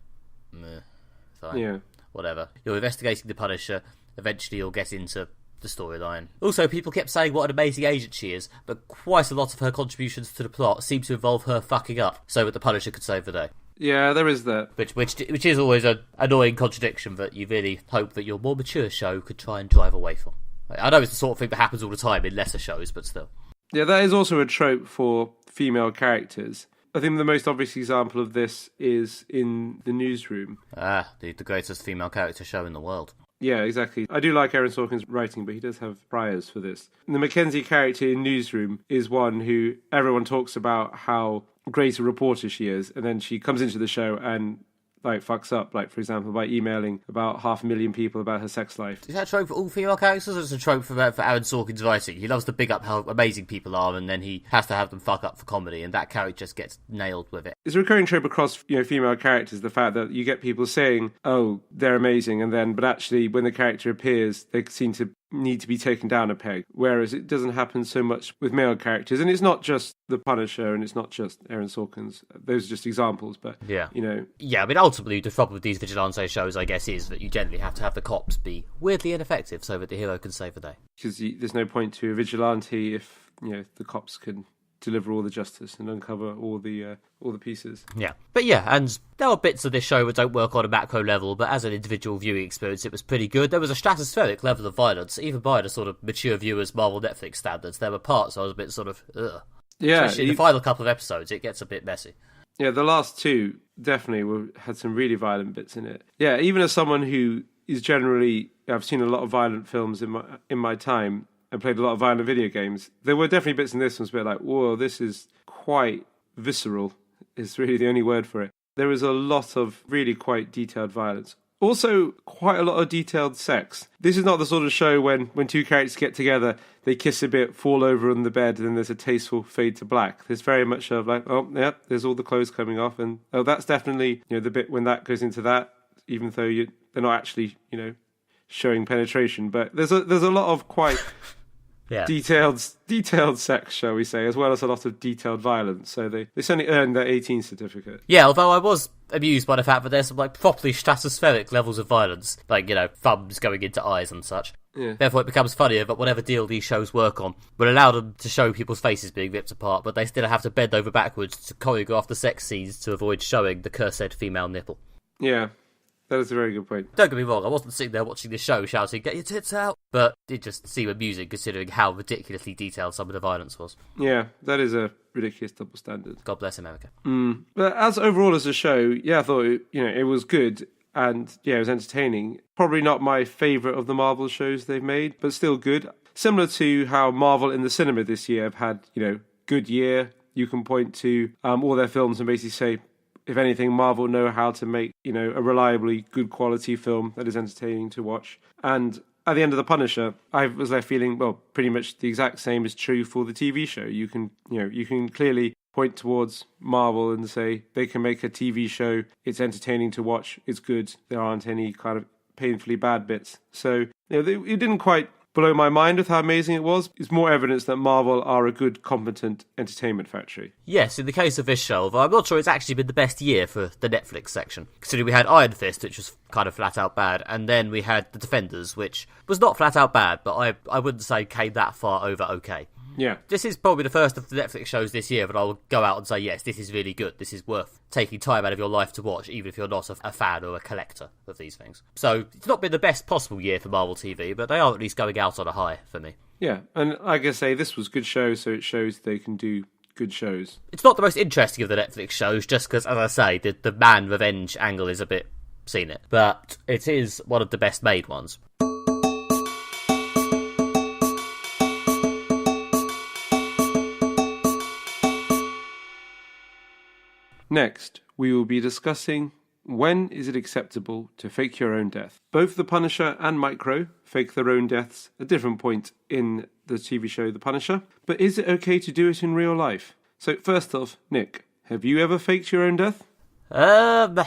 Fine. Yeah. whatever. You're investigating the Punisher, eventually you'll get into the storyline. Also, people kept saying what an amazing agent she is, but quite a lot of her contributions to the plot seem to involve her fucking up, so that the Punisher could save the day. Yeah, there is that. Which is always an annoying contradiction that you really hope that your more mature show could try and drive away from. I know it's the sort of thing that happens all the time in lesser shows, but still. Yeah, that is also a trope for female characters. I think the most obvious example of this is in The Newsroom. The greatest female character show in the world. Yeah, exactly. I do like Aaron Sorkin's writing, but he does have priors for this. The Mackenzie character in Newsroom is one who everyone talks about how great a reporter she is, and then she comes into the show and fucks up, for example, by emailing about 500,000 people about her sex life. Is that a trope for all female characters, or is it a trope for Aaron Sorkin's writing? He loves to big up how amazing people are, and then he has to have them fuck up for comedy, and that character just gets nailed with it. It's a recurring trope across female characters, the fact that you get people saying, oh, they're amazing, but actually when the character appears, they seem to need to be taken down a peg, whereas it doesn't happen so much with male characters. And it's not just the Punisher, and it's not just Aaron Sorkin's. Those are just examples, but yeah, I mean, ultimately the problem with these vigilante shows, I guess, is that you generally have to have the cops be weirdly ineffective so that the hero can save the day, because there's no point to a vigilante if the cops can deliver all the justice and uncover all the pieces. Yeah. But yeah, and there are bits of this show that don't work on a macro level, but as an individual viewing experience, it was pretty good. There was a stratospheric level of violence, even by the sort of mature viewers' Marvel Netflix standards. There were parts I was a bit sort of, ugh. Yeah. Especially in the final couple of episodes, it gets a bit messy. Yeah, the last two definitely had some really violent bits in it. Yeah, even as someone who is generally, I've seen a lot of violent films in my time, and played a lot of violent video games, there were definitely bits in this one where whoa, this is quite visceral, is really the only word for it. There is a lot of really quite detailed violence. Also, quite a lot of detailed sex. This is not the sort of show when two characters get together, they kiss a bit, fall over on the bed, and then there's a tasteful fade to black. There's very much of oh, yeah, there's all the clothes coming off, and oh, that's definitely, the bit when that goes into that, even though they're not actually, showing penetration. But there's a lot of quite... Yeah. Detailed sex, shall we say, as well as a lot of detailed violence. So they certainly earned their 18 certificate. Yeah, although I was amused by the fact that there's some properly stratospheric levels of violence, thumbs going into eyes and such. Yeah. Therefore, it becomes funnier that whatever deal these shows work on will allow them to show people's faces being ripped apart, but they still have to bend over backwards to choreograph the sex scenes to avoid showing the cursed female nipple. Yeah. That is a very good point. Don't get me wrong, I wasn't sitting there watching this show shouting, "Get your tits out!" But it just seemed amusing considering how ridiculously detailed some of the violence was. Yeah, that is a ridiculous double standard. God bless America. But overall as a show, I thought it was good, and it was entertaining. Probably not my favourite of the Marvel shows they've made, but still good. Similar to how Marvel in the cinema this year have had, good year. You can point to all their films and basically say, if anything, Marvel know how to make, a reliably good quality film that is entertaining to watch. And at the end of The Punisher, I was left feeling, well, pretty much the exact same is true for the TV show. You can clearly point towards Marvel and say they can make a TV show, it's entertaining to watch, it's good, there aren't any kind of painfully bad bits. So, it didn't quite blow my mind with how amazing it was. It's more evidence that Marvel are a good, competent entertainment factory. Yes, in the case of this show, although I'm not sure it's actually been the best year for the Netflix section. Considering we had Iron Fist, which was kind of flat out bad, and then we had The Defenders, which was not flat out bad, but I wouldn't say came that far over okay. Yeah. This is probably the first of the Netflix shows this year that I will go out and say, yes, this is really good. This is worth taking time out of your life to watch, even if you're not a fan or a collector of these things. So it's not been the best possible year for Marvel TV, but they are at least going out on a high for me. Yeah, and like I say, this was good show, so it shows they can do good shows. It's not the most interesting of the Netflix shows, just because, as I say, the man revenge angle is a bit seen it. But it is one of the best made ones. Next, we will be discussing when is it acceptable to fake your own death. Both The Punisher and Micro fake their own deaths at different point in the TV show The Punisher, but is it okay to do it in real life? So first off, Nick, have you ever faked your own death? The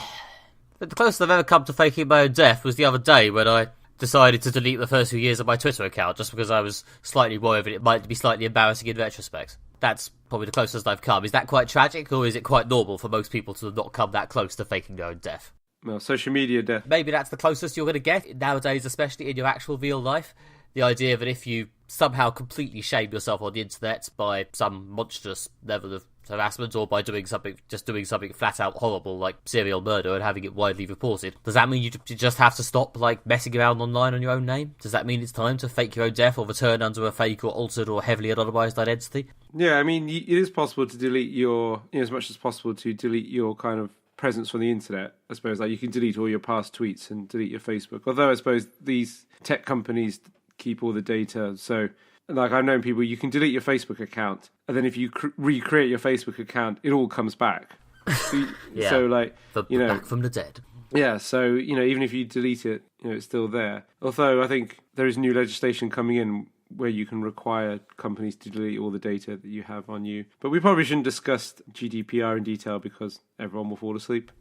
closest I've ever come to faking my own death was the other day when I decided to delete the first few years of my Twitter account just because I was slightly worried that it might be slightly embarrassing in retrospect. That's probably the closest I've come. Is that quite tragic, or is it quite normal for most people to not come that close to faking their own death? Well, social media death. Maybe that's the closest you're going to get nowadays, especially in your actual real life. The idea that if you somehow completely shame yourself on the internet by some monstrous level of harassment, or by doing something flat out horrible like serial murder and having it widely reported, does that mean you just have to stop messing around online on your own name? Does that mean it's time to fake your own death or return under a fake or altered or heavily anonymized identity? Yeah, I mean, it is possible to delete your, as much as possible to delete your kind of presence from the internet. I suppose you can delete all your past tweets and delete your Facebook. Although I suppose these tech companies keep all the data, so I've known people, you can delete your Facebook account, and then if you recreate your Facebook account, it all comes back. Yeah. So back from the dead. Yeah, so even if you delete it, it's still there. Although I think there is new legislation coming in where you can require companies to delete all the data that you have on you. But we probably shouldn't discuss GDPR in detail because everyone will fall asleep.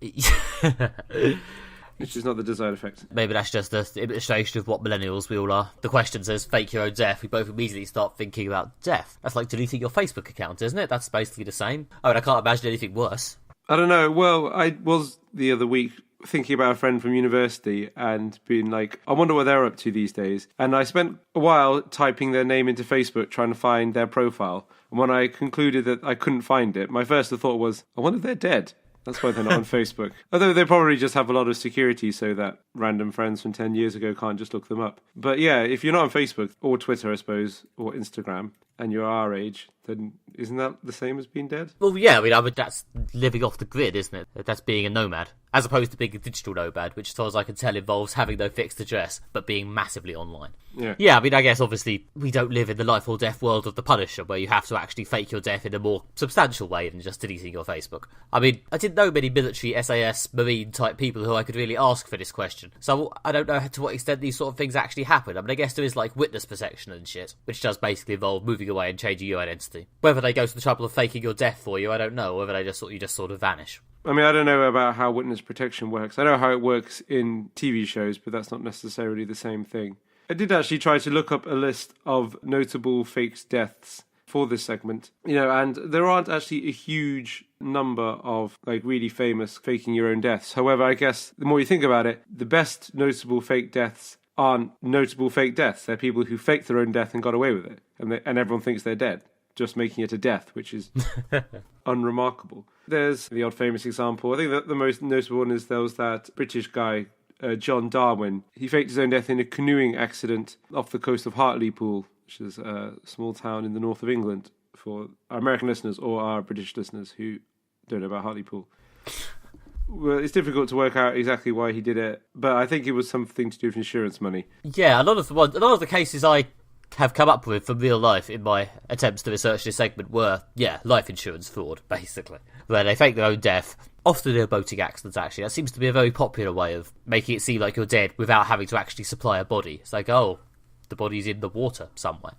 Which is not the desired effect. Maybe that's just the illustration of what millennials we all are. The question says, fake your own death. We both immediately start thinking about death. That's like deleting your Facebook account, isn't it? That's basically the same. I mean, I can't imagine anything worse. I don't know. Well, I was the other week thinking about a friend from university and being like, I wonder what they're up to these days. And I spent a while typing their name into Facebook trying to find their profile. And when I concluded that I couldn't find it, my first thought was, I wonder if they're dead. That's why they're not on Facebook. Although they probably just have a lot of security so that random friends from 10 years ago can't just look them up. But yeah, if you're not on Facebook, or Twitter, I suppose, or Instagram, and you're our age, then isn't that the same as being dead? Well, yeah, I mean, that's living off the grid, isn't it? That's being a nomad. As opposed to being a digital nomad, which as far as I can tell involves having no fixed address, but being massively online. Yeah, I mean, I guess obviously we don't live in the life or death world of the Punisher, where you have to actually fake your death in a more substantial way than just deleting your Facebook. I mean, I didn't know many military, SAS, Marine type people who I could really ask for this question, so I don't know to what extent these sort of things actually happen. I mean, I guess there is witness protection and shit, which does basically involve moving away and changing your identity. Whether they go to the trouble of faking your death for you, I don't know, or whether they just sort of vanish. I mean, I don't know about how witness protection works. I know how it works in TV shows, but that's not necessarily the same thing. I did actually try to look up a list of notable faked deaths for this segment, and there aren't actually a huge number of really famous faking your own deaths. However, I guess the more you think about it, the best notable fake deaths aren't notable fake deaths. They're people who faked their own death and got away with it, and everyone thinks they're dead, just making it a death, which is unremarkable. There's the odd famous example. I think that the most notable one is there was that British guy, John Darwin. He faked his own death in a canoeing accident off the coast of Hartlepool, which is a small town in the north of England, for our American listeners or our British listeners who don't know about Hartlepool. Well, it's difficult to work out exactly why he did it, but I think it was something to do with insurance money. Yeah, a lot of the cases I have come up with from real life in my attempts to research this segment were, life insurance fraud, basically. Where they fake their own death, often in boating accidents, actually. That seems to be a very popular way of making it seem like you're dead without having to actually supply a body. It's like, oh, the body's in the water somewhere.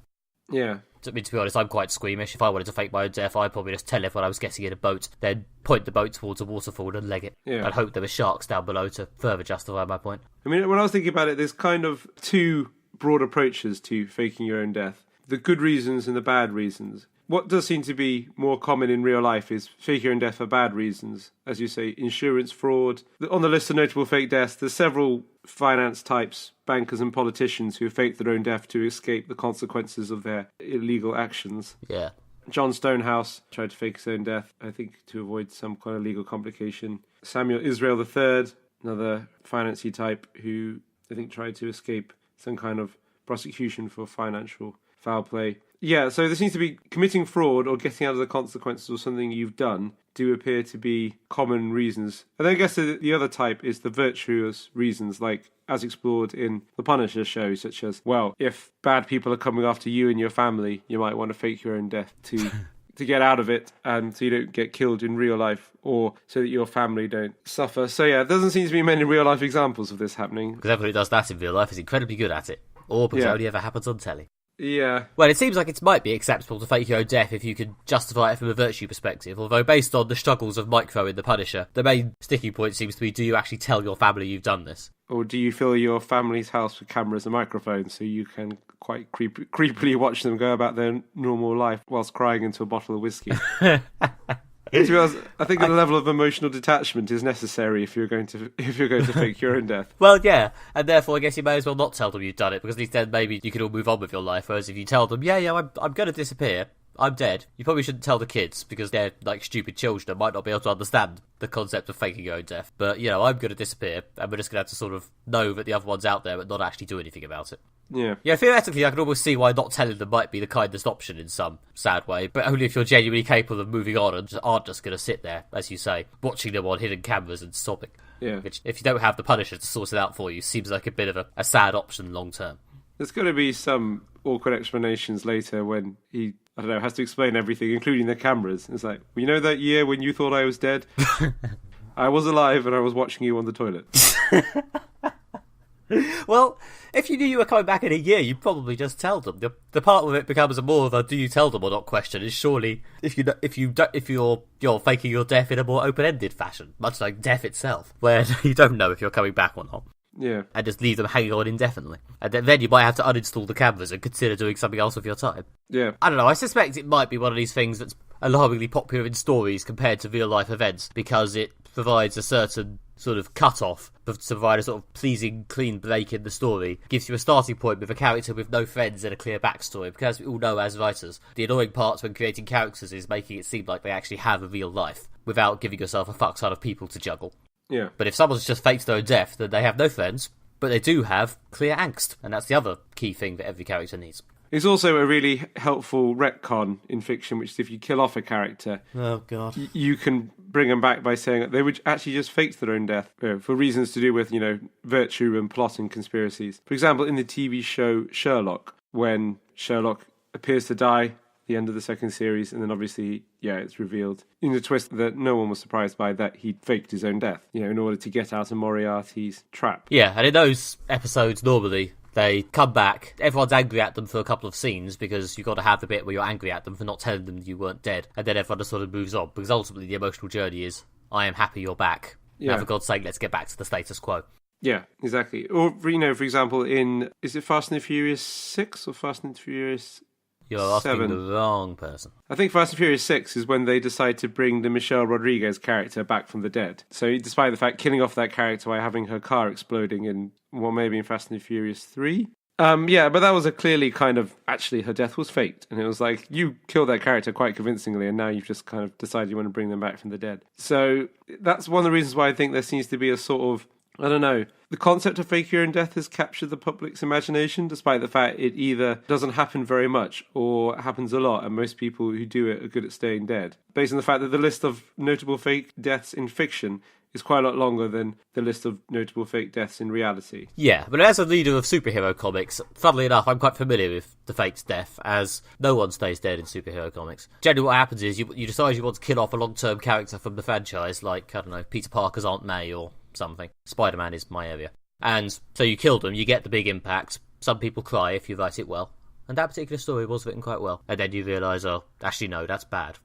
Yeah. I mean, to be honest, I'm quite squeamish. If I wanted to fake my own death, I'd probably just tell everyone I was getting in a boat, then point the boat towards a waterfall and leg it. Yeah. I'd hope there were sharks down below to further justify my point. I mean, when I was thinking about it, there's kind of two broad approaches to faking your own death. The good reasons and the bad reasons. What does seem to be more common in real life is faking your own death for bad reasons. As you say, insurance fraud. On the list of notable fake deaths, there's several finance types, bankers and politicians who fake their own death to escape the consequences of their illegal actions. Yeah. John Stonehouse tried to fake his own death, I think, to avoid some kind of legal complication. Samuel Israel III, another financy type who I think tried to escape some kind of prosecution for financial foul play. Yeah, so there seems to be committing fraud or getting out of the consequences of something you've done do appear to be common reasons. And then I guess the other type is the virtuous reasons, like as explored in the Punisher show, such as, well, if bad people are coming after you and your family, you might want to fake your own death to get out of it and so you don't get killed in real life or so that your family don't suffer. So yeah, there doesn't seem to be many real life examples of this happening. Because everybody who does that in real life is incredibly good at it. Or because it only ever happens on telly. Yeah. Well, it seems like it might be acceptable to fake your own death if you can justify it from a virtue perspective, although based on the struggles of Micro in The Punisher, the main sticking point seems to be, do you actually tell your family you've done this? Or do you fill your family's house with cameras and microphones so you can quite creepily watch them go about their normal life whilst crying into a bottle of whiskey? To be honest, I think a level of emotional detachment is necessary if you're going to fake your own death. Well, yeah, and therefore I guess you may as well not tell them you've done it, because at least then maybe you can all move on with your life. Whereas if you tell them, yeah, I'm going to disappear, I'm dead, you probably shouldn't tell the kids, because they're like stupid children and might not be able to understand the concept of faking your own death. But, you know, I'm going to disappear, and we're just going to have to sort of know that the other one's out there but not actually do anything about it. Yeah. Yeah, theoretically, I can almost see why not telling them might be the kindest option in some sad way, but only if you're genuinely capable of moving on and aren't just going to sit there, as you say, watching them on hidden cameras and sobbing. Yeah. Which, if you don't have the Punisher to sort it out for you, seems like a bit of a sad option long term. There's going to be some awkward explanations later when he, I don't know, has to explain everything, including the cameras. It's like, well, you know that year when you thought I was dead? I was alive and I was watching you on the toilet. Well, if you knew you were coming back in a year, you'd probably just tell them. The part of it becomes more of a "do you tell them or not" question. Is surely if you're faking your death in a more open-ended fashion, much like death itself, where you don't know if you're coming back or not. Yeah, and just leave them hanging on indefinitely, and then you might have to uninstall the cameras and consider doing something else with your time. Yeah, I don't know. I suspect it might be one of these things that's alarmingly popular in stories compared to real-life events because it provides a certain sort of cut-off to provide a sort of pleasing, clean break in the story. Gives you a starting point with a character with no friends and a clear backstory, because we all know as writers, the annoying parts when creating characters is making it seem like they actually have a real life, without giving yourself a fuck ton of people to juggle. Yeah. But if someone's just faked their own death, then they have no friends, but they do have clear angst, and that's the other key thing that every character needs. It's also a really helpful retcon in fiction, which is if you kill off a character, oh god, you can bring them back by saying that they would actually just faked their own death for reasons to do with, you know, virtue and plot and conspiracies. For example, in the TV show Sherlock, when Sherlock appears to die, the end of the second series, and then obviously, yeah, it's revealed in the twist that no one was surprised by that he faked his own death, you know, in order to get out of Moriarty's trap. Yeah, and in those episodes, normally, they come back, everyone's angry at them for a couple of scenes, because you've got to have the bit where you're angry at them for not telling them you weren't dead, and then everyone just sort of moves on, because ultimately the emotional journey is, I am happy you're back. Yeah. Now, for God's sake, let's get back to the status quo. Yeah, exactly. Or, you know, for example, is it Fast and the Furious 6 or Fast and the Furious You're asking 7? the wrong person. I think Fast and Furious 6 is when they decide to bring the Michelle Rodriguez character back from the dead. So despite the fact killing off that character by having her car exploding in, well, maybe in Fast and the Furious 3? Yeah, but that was a clearly kind of, actually her death was faked. And it was like, you killed that character quite convincingly and now you've just kind of decided you want to bring them back from the dead. So that's one of the reasons why I think there seems to be a sort of, I don't know, the concept of fake your own death has captured the public's imagination, despite the fact it either doesn't happen very much or happens a lot, and most people who do it are good at staying dead. Based on the fact that the list of notable fake deaths in fiction is quite a lot longer than the list of notable fake deaths in reality. Yeah, but as a leader of superhero comics, funnily enough, I'm quite familiar with the faked death, as no one stays dead in superhero comics. Generally what happens is you decide you want to kill off a long-term character from the franchise, like, I don't know, Peter Parker's Aunt May or something. Spider-Man is my area. And so you kill them, you get the big impact, some people cry if you write it well, and that particular story was written quite well. And then you realise, oh, actually no, that's bad.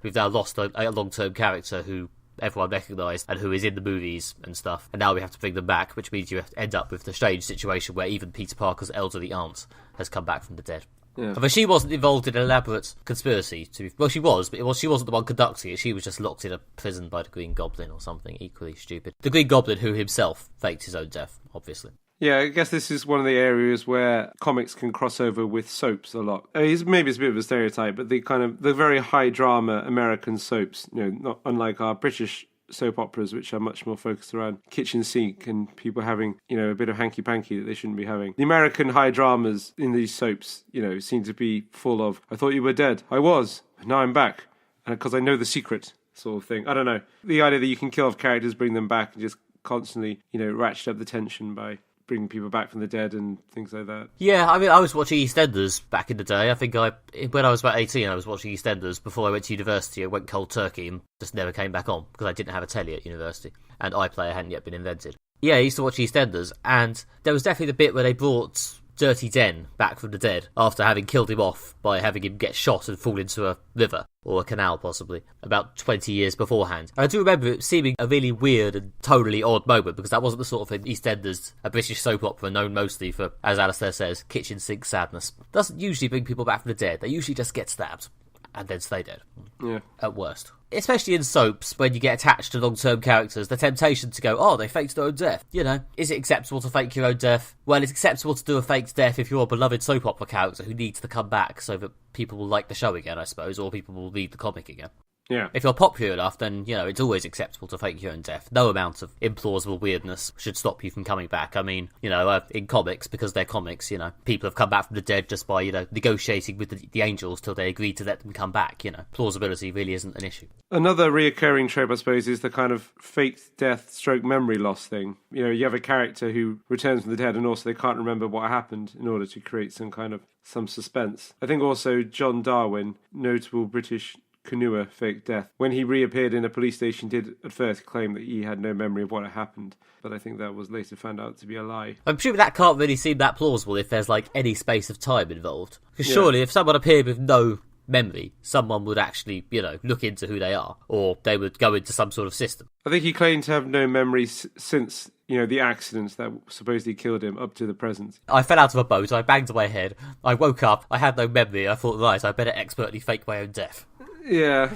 We've now lost a long-term character who everyone recognised and who is in the movies and stuff, and now we have to bring them back, which means you end up with the strange situation where even Peter Parker's elderly aunt has come back from the dead. Yeah. But she wasn't involved in an elaborate conspiracy. Well, she was, but she wasn't the one conducting it. She was just locked in a prison by the Green Goblin or something equally stupid. The Green Goblin, who himself faked his own death, obviously. Yeah, I guess this is one of the areas where comics can cross over with soaps a lot. Maybe it's a bit of a stereotype, but the very high drama American soaps, you know, not unlike our British soap operas, which are much more focused around kitchen sink and people having, you know, a bit of hanky-panky that they shouldn't be having. The American high dramas in these soaps, you know, seem to be full of, I thought you were dead. I was. Now I'm back. Because I know the secret, sort of thing. I don't know. The idea that you can kill off characters, bring them back, and just constantly, you know, ratchet up the tension by bringing people back from the dead and things like that. Yeah, I mean, I was watching EastEnders back in the day. I think when I was about 18, I was watching EastEnders before I went to university. I went cold turkey and just never came back on because I didn't have a telly at university and iPlayer hadn't yet been invented. Yeah, I used to watch EastEnders, and there was definitely the bit where they brought Dirty Den back from the dead after having killed him off by having him get shot and fall into a river, or a canal possibly, about 20 years beforehand. And I do remember it seeming a really weird and totally odd moment, because that wasn't the sort of thing EastEnders, a British soap opera known mostly for, as Alistair says, kitchen sink sadness. Doesn't usually bring people back from the dead, they usually just get stabbed. and then stay dead. Yeah. At worst. Especially in soaps, when you get attached to long-term characters, the temptation to go, oh, they faked their own death. You know, is it acceptable to fake your own death? Well, it's acceptable to do a faked death if you're a beloved soap opera character who needs to come back so that people will like the show again, I suppose, or people will read the comic again. Yeah. If you're popular enough, then, you know, it's always acceptable to fake your own death. No amount of implausible weirdness should stop you from coming back. I mean, you know, in comics, because they're comics, you know, people have come back from the dead just by, you know, negotiating with the angels till they agree to let them come back, you know. Plausibility really isn't an issue. Another reoccurring trope, I suppose, is the kind of faked death stroke memory loss thing. You know, you have a character who returns from the dead and also they can't remember what happened in order to create some suspense. I think also John Darwin, notable British canoer, faked death. When he reappeared in a police station, did at first claim that he had no memory of what had happened, but I think that was later found out to be a lie. I'm sure that can't really seem that plausible if there's, like, any space of time involved. Because surely if someone appeared with no memory, someone would actually, you know, look into who they are, or they would go into some sort of system. I think he claimed to have no memory since, you know, the accidents that supposedly killed him up to the present. I fell out of a boat, I banged my head, I woke up, I had no memory, I thought, right, I better expertly fake my own death. Yeah.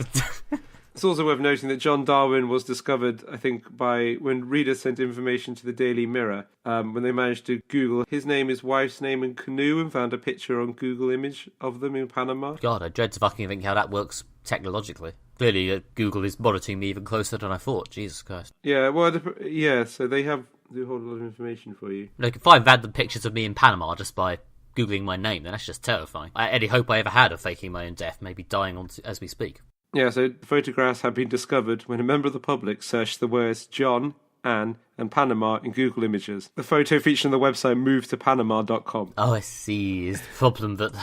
It's also worth noting that John Darwin was discovered, I think, by when readers sent information to the Daily Mirror, when they managed to Google his name, his wife's name and canoe and found a picture on Google image of them in Panama. God, I dread to fucking think how that works technologically. Clearly, Google is monitoring me even closer than I thought. Jesus Christ. Yeah, well, so they have a whole lot of information for you. They can find random pictures of me in Panama just by Googling my name, then that's just terrifying. Any hope I ever had of faking my own death may be dying on as we speak. Yeah, so photographs have been discovered when a member of the public searched the words John, Anne, and Panama in Google Images. The photo featured on the website movetopanama.com. Oh, I see. Is the problem that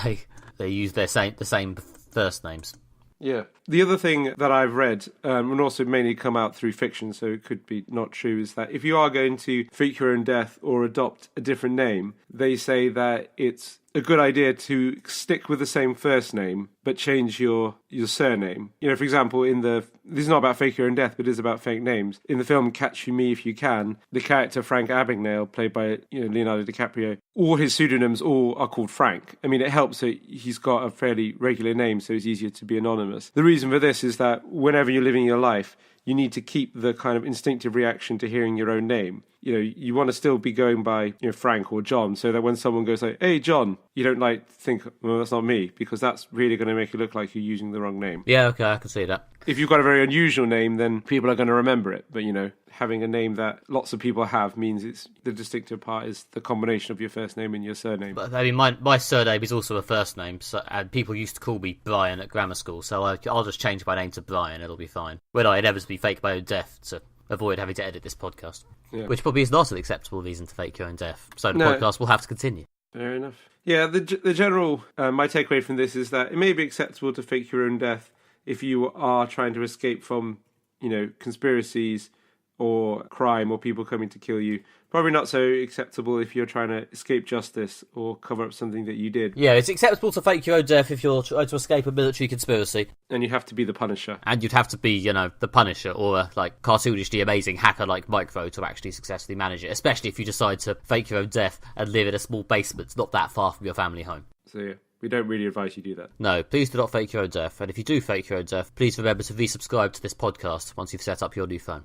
they use the same first names. Yeah. The other thing that I've read, and also mainly come out through fiction, so it could be not true, is that if you are going to fake your own death or adopt a different name, they say that it's a good idea to stick with the same first name, but change your surname. You know, for example, this is not about fake your own death, but it is about fake names. In the film Catch Me If You Can, the character Frank Abagnale, played by Leonardo DiCaprio, all his pseudonyms all are called Frank. I mean, it helps that he's got a fairly regular name, so it's easier to be anonymous. The reason for this is that whenever you're living your life, you need to keep the kind of instinctive reaction to hearing your own name. You know, you want to still be going by, Frank or John, so that when someone goes like, hey, John, you don't think, well, that's not me, because that's really going to make it look like you're using the wrong name. Yeah, okay, I can see that. If you've got a very unusual name, then people are going to remember it. But, having a name that lots of people have means the distinctive part is the combination of your first name and your surname. But, I mean, my surname is also a first name, and people used to call me Brian at grammar school, so I'll just change my name to Brian, it'll be fine. When I inevitably fake my own death to avoid having to edit this podcast. Yeah. Which probably is not an acceptable reason to fake your own death. So the podcast will have to continue. Fair enough. Yeah, the general, my takeaway from this is that it may be acceptable to fake your own death if you are trying to escape from, conspiracies or crime or people coming to kill you. Probably not so acceptable if you're trying to escape justice or cover up something that you did. Yeah, it's acceptable to fake your own death if you're trying to escape a military conspiracy. And you have to be the Punisher. And you'd have to be, the Punisher or a, cartoonishly amazing hacker like Micro to actually successfully manage it, especially if you decide to fake your own death and live in a small basement not that far from your family home. So yeah, we don't really advise you do that. No, please do not fake your own death. And if you do fake your own death, please remember to resubscribe to this podcast once you've set up your new phone.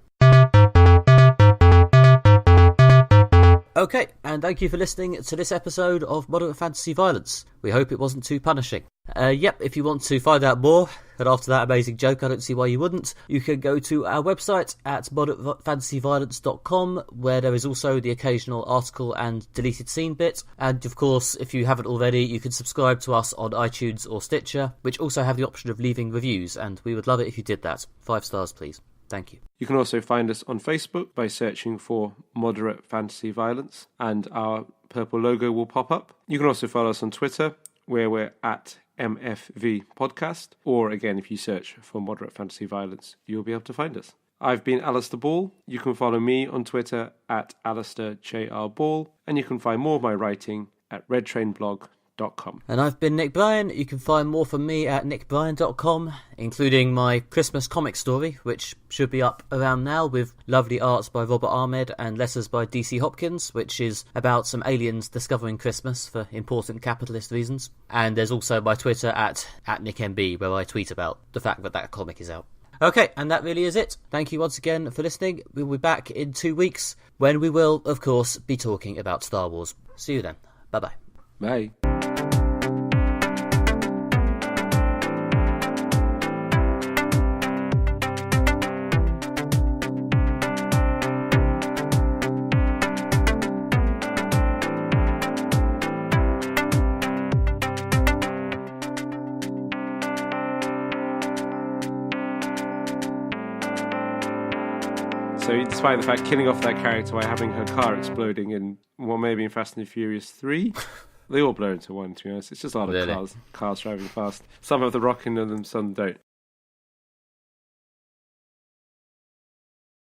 Okay, and thank you for listening to this episode of Moderate Fantasy Violence. We hope it wasn't too punishing. If you want to find out more, and after that amazing joke, I don't see why you wouldn't, you can go to our website at moderatefantasyviolence.com, where there is also the occasional article and deleted scene bit. And of course, if you haven't already, you can subscribe to us on iTunes or Stitcher, which also have the option of leaving reviews, and we would love it if you did that. 5 stars, please. Thank you. You can also find us on Facebook by searching for Moderate Fantasy Violence, and our purple logo will pop up. You can also follow us on Twitter, where we're at MFV Podcast, or again, if you search for Moderate Fantasy Violence, you'll be able to find us. I've been Alistair Ball. You can follow me on Twitter at AlistairJRBall, and you can find more of my writing at redtrainblog.com. gmail.com. And I've been Nick Bryan. You can find more from me at nickbryan.com, including my Christmas comic story, which should be up around now, with lovely arts by Robert Ahmed and letters by DC Hopkins, which is about some aliens discovering Christmas for important capitalist reasons. And there's also my Twitter at NickMB, where I tweet about the fact that that comic is out. Okay, and that really is it. Thank you once again for listening. We'll be back in 2 weeks, when we will, of course, be talking about Star Wars. See you then. Bye-bye. Bye. So despite the fact killing off that character by having her car exploding in what may be in Fast and Furious 3, they all blur into one, to be honest. It's just a lot of cars driving fast. Some have the rock in them, some don't.